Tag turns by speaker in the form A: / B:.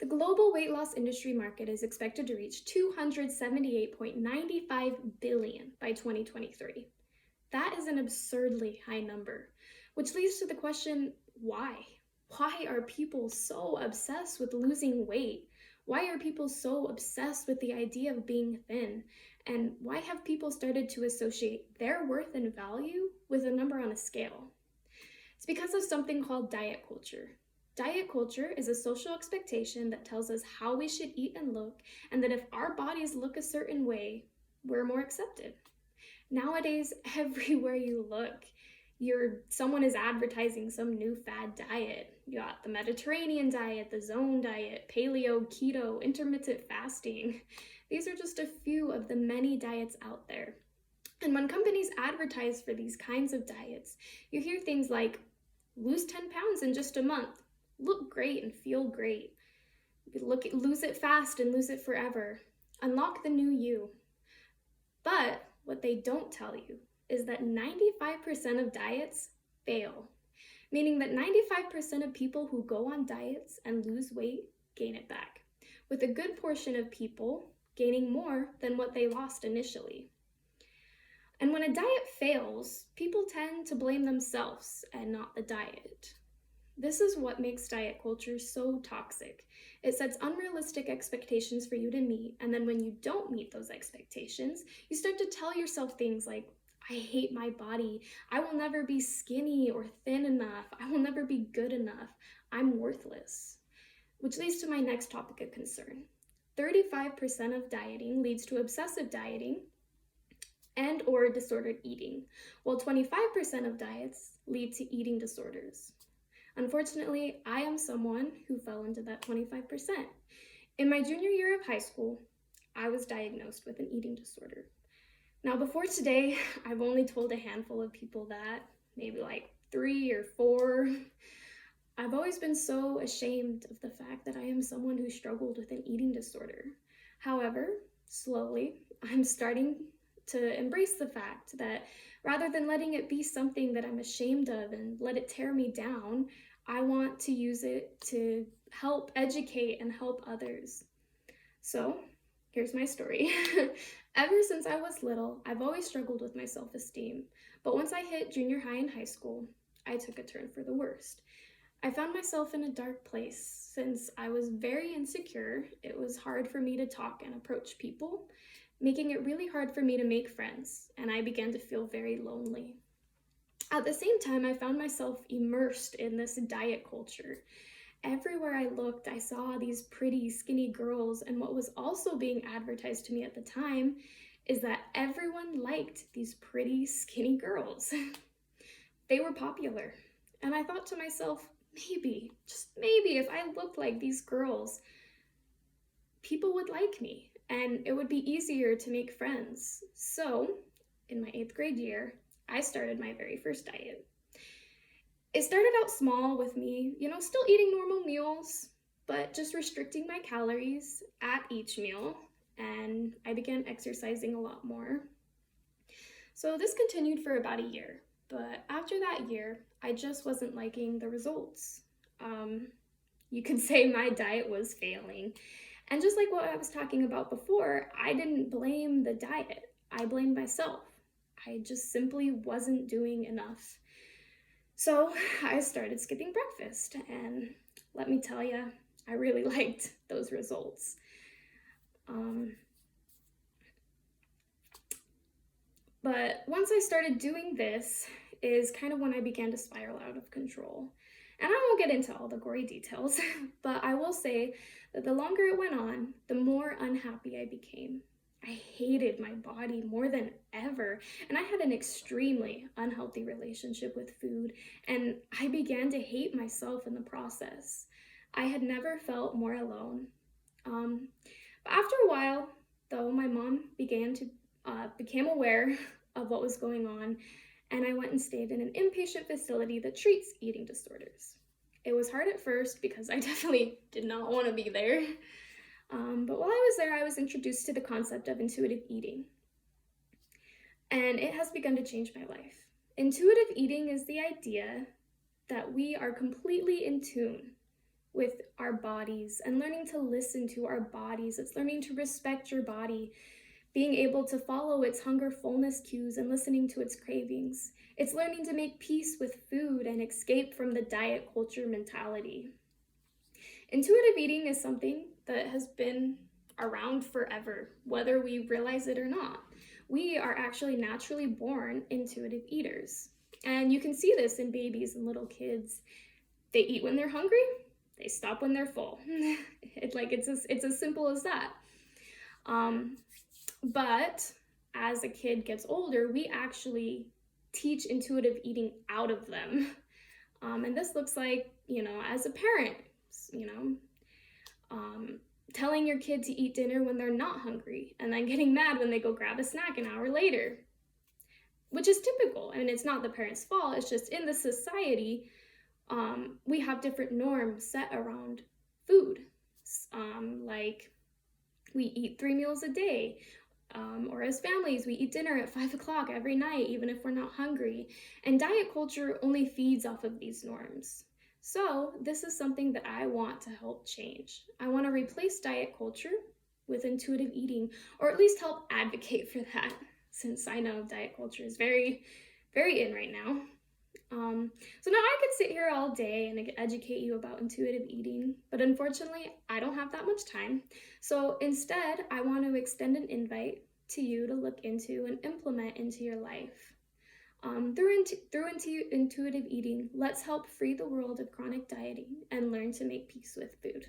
A: The global weight loss industry market is expected to reach 278.95 billion by 2023. That is an absurdly high number, which leads to the question, why? Why are people so obsessed with losing weight? Why are people so obsessed with the idea of being thin? And why have people started to associate their worth and value with a number on a scale? It's because of something called diet culture. Diet culture is a social expectation that tells us how we should eat and look, and that if our bodies look a certain way, we're more accepted. Nowadays, everywhere you look, someone is advertising some new fad diet. You got the Mediterranean diet, the zone diet, paleo, keto, intermittent fasting. These are just a few of the many diets out there. And when companies advertise for these kinds of diets, you hear things like, lose 10 pounds in just a month, look great and feel great, lose it fast and lose it forever, unlock the new you. But what they don't tell you is that 95% of diets fail, meaning that 95% of people who go on diets and lose weight gain it back, with a good portion of people gaining more than what they lost initially. And when a diet fails, people tend to blame themselves and not the diet. This is what makes diet culture so toxic. It sets unrealistic expectations for you to meet, and then when you don't meet those expectations, you start to tell yourself things like, I hate my body, I will never be skinny or thin enough, I will never be good enough, I'm worthless. Which leads to my next topic of concern. 35% of dieting leads to obsessive dieting and or disordered eating, while 25% of diets lead to eating disorders. Unfortunately, I am someone who fell into that 25%. In my junior year of high school, I was diagnosed with an eating disorder. Now, before today, I've only told a handful of people that, maybe like 3 or 4. I've always been so ashamed of the fact that I am someone who struggled with an eating disorder. However, slowly, I'm starting to embrace the fact that rather than letting it be something that I'm ashamed of and let it tear me down, I want to use it to help educate and help others. So, here's my story. Ever since I was little, I've always struggled with my self-esteem. But once I hit junior high and high school, I took a turn for the worst. I found myself in a dark place. Since I was very insecure, it was hard for me to talk and approach people, making it really hard for me to make friends, and I began to feel very lonely. At the same time, I found myself immersed in this diet culture. Everywhere I looked, I saw these pretty, skinny girls, and what was also being advertised to me at the time is that everyone liked these pretty, skinny girls. They were popular, and I thought to myself, maybe, just maybe, if I looked like these girls, people would like me, and it would be easier to make friends. So, in my 8th grade year, I started my very first diet. It started out small with me, still eating normal meals, but just restricting my calories at each meal, and I began exercising a lot more. So this continued for about a year, but after that year, I just wasn't liking the results. You could say my diet was failing. And just like what I was talking about before, I didn't blame the diet. I blamed myself. I just simply wasn't doing enough. So I started skipping breakfast, and let me tell you, I really liked those results. But once I started doing this is kind of when I began to spiral out of control. And I won't get into all the gory details, but I will say that the longer it went on, the more unhappy I became. I hated my body more than ever, and I had an extremely unhealthy relationship with food, and I began to hate myself in the process. I had never felt more alone. But after a while, though, my mom became aware of what was going on, and I went and stayed in an inpatient facility that treats eating disorders. It was hard at first because I definitely did not want to be there. But while I was there, I was introduced to the concept of intuitive eating. And it has begun to change my life. Intuitive eating is the idea that we are completely in tune with our bodies and learning to listen to our bodies. It's learning to respect your body, being able to follow its hunger fullness cues and listening to its cravings. It's learning to make peace with food and escape from the diet culture mentality. Intuitive eating is something that has been around forever, whether we realize it or not. We are actually naturally born intuitive eaters. And you can see this in babies and little kids. They eat when they're hungry, they stop when they're full. It's as simple as that. But as a kid gets older, we actually teach intuitive eating out of them. And this looks like, as a parent, telling your kid to eat dinner when they're not hungry and then getting mad when they go grab a snack an hour later, which is typical. I mean, it's not the parent's fault. It's just in the society, we have different norms set around food. Like we eat 3 meals a day. Or as families, we eat dinner at 5 o'clock every night, even if we're not hungry. And diet culture only feeds off of these norms. So this is something that I want to help change. I want to replace diet culture with intuitive eating, or at least help advocate for that, since I know diet culture is very, very in right now. So now I could sit here all day and educate you about intuitive eating, but unfortunately, I don't have that much time. So instead, I want to extend an invite to you to look into and implement into your life. Through intuitive eating, let's help free the world of chronic dieting and learn to make peace with food.